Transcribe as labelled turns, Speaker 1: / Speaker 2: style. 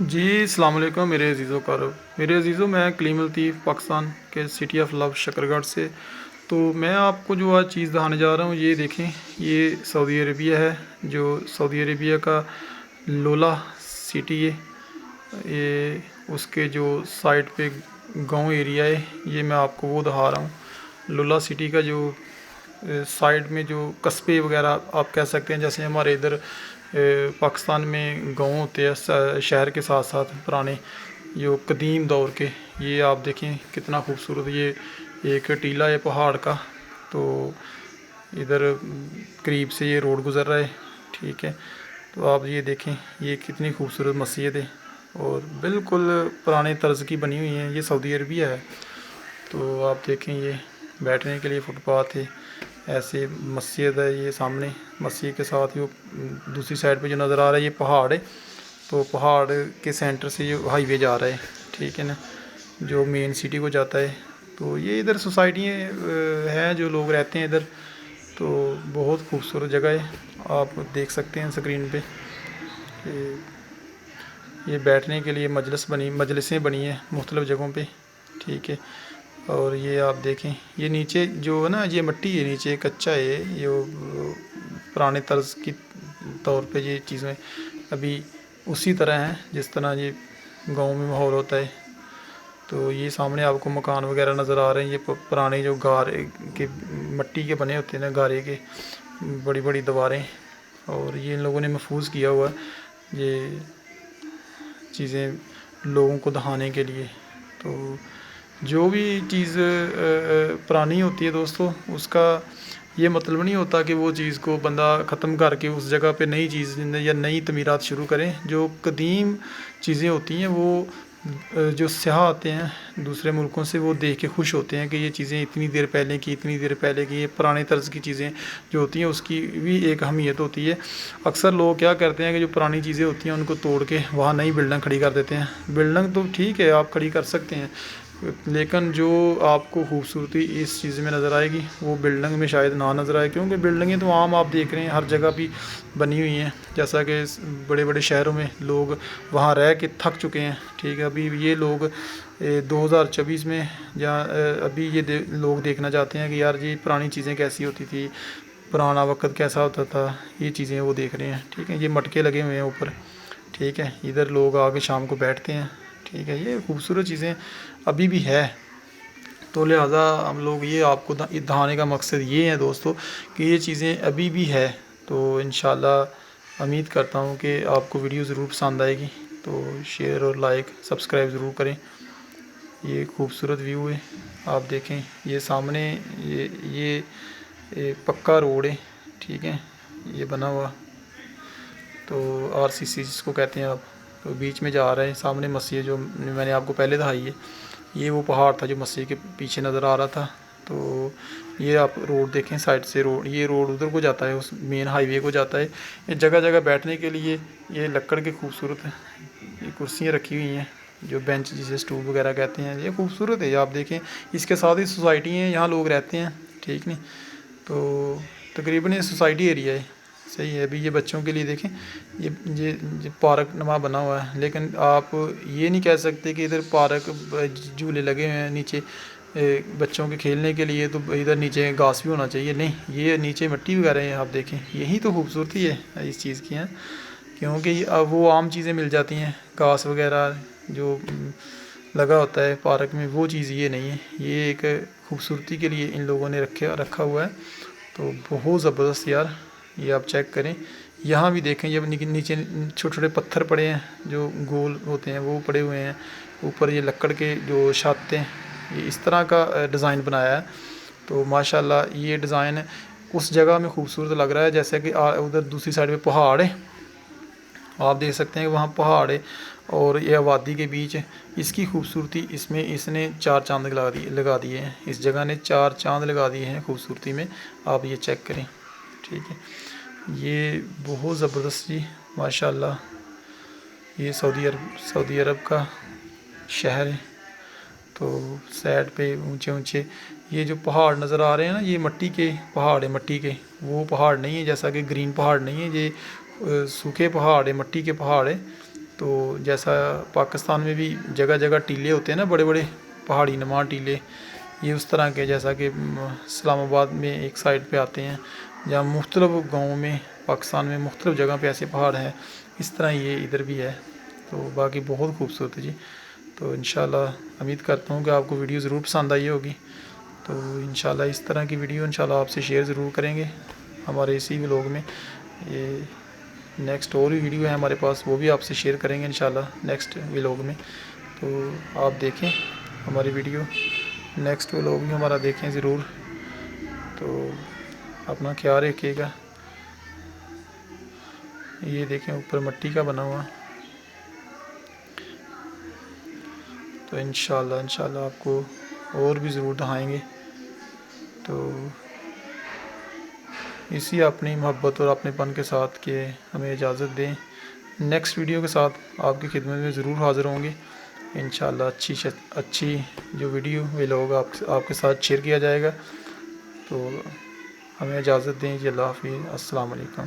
Speaker 1: جی السلام علیکم میرے عزیزوں کا رب میرے عزیزوں، میں کلیم الطیف پاکستان کے سٹی آف لو شکر گڑھ سے. تو میں آپ کو جو آج چیز دکھانے جا رہا ہوں، یہ دیکھیں، یہ سعودی عربیہ ہے. جو سعودی عربیہ کا لولا سٹی ہے، یہ اس کے جو سائڈ پہ گاؤں ایریا ہے، یہ میں آپ کو وہ دکھا رہا ہوں. لولا سٹی کا جو سائڈ میں جو قصبے وغیرہ آپ کہہ سکتے ہیں، جیسے ہمارے ادھر پاکستان میں گاؤں ہوتے ہیں شہر کے ساتھ ساتھ پرانے جو قدیم دور کے. یہ آپ دیکھیں کتنا خوبصورت یہ ایک ٹیلہ ہے پہاڑ کا. تو ادھر قریب سے یہ روڈ گزر رہا ہے، ٹھیک ہے. تو آپ یہ دیکھیں، یہ کتنی خوبصورت مسجد ہے اور بالکل پرانے طرز کی بنی ہوئی ہیں. یہ سعودی عربیہ ہے. تو آپ دیکھیں، یہ بیٹھنے کے لیے فٹ پاتھ ہے. ایسے مسجد ہے، یہ سامنے مسجد کے ساتھ جو دوسری سائڈ پہ جو نظر آ رہا ہے یہ پہاڑ ہے. تو پہاڑ کے سینٹر سے یہ ہائی وے جا رہا ہے، ٹھیک ہے نا، جو مین سٹی کو جاتا ہے. تو یہ ادھر سوسائٹیاں ہیں، جو لوگ رہتے ہیں ادھر. تو بہت خوبصورت جگہ ہے، آپ دیکھ سکتے ہیں اسکرین پہ. یہ بیٹھنے کے لیے مجلسیں بنی ہیں مختلف جگہوں پہ، ٹھیک ہے. اور یہ آپ دیکھیں، یہ نیچے جو ہے نا، یہ مٹی ہے، نیچے کچا ہے. یہ پرانے طرز کی طور پہ یہ چیزیں ابھی اسی طرح ہیں جس طرح یہ گاؤں میں ماحول ہوتا ہے. تو یہ سامنے آپ کو مکان وغیرہ نظر آ رہے ہیں. یہ پرانے جو گارے کے مٹی کے بنے ہوتے ہیں نا، گارے کے بڑی بڑی دیواریں. اور یہ ان لوگوں نے محفوظ کیا ہوا ہے یہ چیزیں لوگوں کو دکھانے کے لیے. تو جو بھی چیز پرانی ہوتی ہے دوستو، اس کا یہ مطلب نہیں ہوتا کہ وہ چیز کو بندہ ختم کر کے اس جگہ پہ نئی چیز یا نئی تعمیرات شروع کریں. جو قدیم چیزیں ہوتی ہیں، وہ جو سیاح آتے ہیں دوسرے ملکوں سے، وہ دیکھ کے خوش ہوتے ہیں کہ یہ چیزیں اتنی دیر پہلے کی، اتنی دیر پہلے کی. یہ پرانے طرز کی چیزیں جو ہوتی ہیں، اس کی بھی ایک اہمیت ہوتی ہے. اکثر لوگ کیا کرتے ہیں کہ جو پرانی چیزیں ہوتی ہیں ان کو توڑ کے وہاں نئی بلڈنگ کھڑی کر دیتے ہیں. بلڈنگ تو ٹھیک ہے، آپ کھڑی کر سکتے ہیں، لیکن جو آپ کو خوبصورتی اس چیز میں نظر آئے گی وہ بلڈنگ میں شاید نہ نظر آئے. کیونکہ بلڈنگیں تو عام آپ دیکھ رہے ہیں ہر جگہ بھی بنی ہوئی ہیں. جیسا کہ بڑے بڑے شہروں میں لوگ وہاں رہ کے تھک چکے ہیں، ٹھیک ہے. ابھی یہ لوگ 2024 میں جہاں ابھی یہ لوگ دیکھنا چاہتے ہیں کہ یار یہ پرانی چیزیں کیسی ہوتی تھی، پرانا وقت کیسا ہوتا تھا. یہ چیزیں وہ دیکھ رہے ہیں، ٹھیک ہے. یہ مٹکے لگے ہوئے ہیں اوپر، ٹھیک ہے. ادھر لوگ آ کے شام کو بیٹھتے ہیں، ٹھیک ہے. یہ خوبصورت چیزیں ابھی بھی ہے. تو لہٰذا ہم لوگ یہ آپ کو دکھانے کا مقصد یہ ہے دوستو کہ یہ چیزیں ابھی بھی ہے. تو انشاءاللہ امید کرتا ہوں کہ آپ کو ویڈیو ضرور پسند آئے گی. تو شیئر اور لائک سبسکرائب ضرور کریں. یہ خوبصورت ویو ہے، آپ دیکھیں. یہ سامنے یہ پکا روڈ ہے، ٹھیک ہے. یہ بنا ہوا، تو RCC جس کو کہتے ہیں آپ. تو بیچ میں جا رہے ہیں، سامنے مسجد جو میں نے آپ کو پہلے دکھائی ہے. یہ وہ پہاڑ تھا جو مسجد کے پیچھے نظر آ رہا تھا. تو یہ آپ روڈ دیکھیں، سائڈ سے روڈ، یہ روڈ ادھر کو جاتا ہے، اس مین ہائی وے کو جاتا ہے. یہ جگہ جگہ بیٹھنے کے لیے یہ لکڑ کے خوبصورت یہ کرسیاں رکھی ہوئی ہیں، جو بینچ جسے اسٹول وغیرہ کہتے ہیں. یہ خوبصورت ہے، آپ دیکھیں. اس کے ساتھ ہی سوسائٹی ہیں، یہاں لوگ رہتے ہیں، ٹھیک نہیں. تو تقریباً یہ سوسائٹی ایریا ہے، صحیح ہے. ابھی یہ بچوں کے لیے دیکھیں، یہ پارک نما بنا ہوا ہے. لیکن آپ یہ نہیں کہہ سکتے کہ ادھر پارک جھولے لگے ہوئے ہیں نیچے بچوں کے کھیلنے کے لیے، تو ادھر نیچے گھاس بھی ہونا چاہیے. نہیں، یہ نیچے مٹی وغیرہ ہیں، آپ دیکھیں. یہی تو خوبصورتی ہے اس چیز کی ہیں. کیونکہ وہ عام چیزیں مل جاتی ہیں، گھاس وغیرہ جو لگا ہوتا ہے پارک میں، وہ چیز یہ نہیں ہے. یہ ایک خوبصورتی کے لیے ان لوگوں نے رکھا ہوا ہے. تو بہت زبردست یار، یہ آپ چیک کریں. یہاں بھی دیکھیں، یہ نیچے چھوٹے چھوٹے پتھر پڑے ہیں جو گول ہوتے ہیں، وہ پڑے ہوئے ہیں. اوپر یہ لکڑ کے جو چھت ہیں، یہ اس طرح کا ڈیزائن بنایا ہے. تو ماشاءاللہ یہ ڈیزائن اس جگہ میں خوبصورت لگ رہا ہے، جیسے کہ ادھر دوسری سائڈ پہ پہاڑ ہے. آپ دیکھ سکتے ہیں کہ وہاں پہاڑ ہے اور یہ وادی کے بیچ اس کی خوبصورتی. اس نے 4 چاند لگا دیے ہیں. اس جگہ نے 4 چاند لگا دیے ہیں خوبصورتی میں. آپ یہ چیک کریں، ٹھیک ہے. یہ بہت زبردست جی، ماشاءاللہ. یہ سعودی عرب کا شہر ہے. تو سائڈ پہ اونچے اونچے یہ جو پہاڑ نظر آ رہے ہیں نا، یہ مٹی کے پہاڑ ہیں. مٹی کے وہ پہاڑ نہیں ہیں، جیسا کہ گرین پہاڑ نہیں ہے. یہ سوکھے پہاڑ ہے، مٹی کے پہاڑ ہے. تو جیسا پاکستان میں بھی جگہ جگہ ٹیلے ہوتے ہیں نا، بڑے بڑے پہاڑی نما ٹیلے، یہ اس طرح کے جیسا کہ اسلام آباد میں ایک سائڈ پہ آتے ہیں، جہاں مختلف گاؤں میں پاکستان میں مختلف جگہ پہ ایسے پہاڑ ہیں، اس طرح یہ ادھر بھی ہے۔ تو باقی بہت خوبصورت ہے جی۔ تو انشاءاللہ امید کرتا ہوں کہ آپ کو ویڈیو ضرور پسند آئی ہوگی۔ تو انشاءاللہ اس طرح کی ویڈیو انشاءاللہ آپ سے شیئر ضرور کریں گے ہمارے اسی ولاگ میں۔ یہ نیکسٹ اور بھی ویڈیو ہے ہمارے پاس، وہ بھی آپ سے شیئر کریں گے انشاءاللہ نیکسٹ ولاگ میں۔ تو آپ دیکھیں ہماری ویڈیو، نیکسٹ ولاگ بھی ہمارا دیکھیں ضرور۔ تو اپنا خیال رکھیے گا۔ یہ دیکھیں اوپر مٹی کا بنا ہوا، تو انشاءاللہ آپ کو اور بھی ضرور دکھائیں گے۔ تو اسی اپنی محبت اور اپنے پن کے ساتھ کہ ہمیں اجازت دیں، نیکسٹ ویڈیو کے ساتھ آپ کی خدمت میں ضرور حاضر ہوں گے انشاءاللہ۔ اچھی جو ویڈیو ولاگ آپ کے ساتھ شیئر کیا جائے گا۔ تو ہمیں اجازت دیں جی، اللہ حافظ، السلام علیکم۔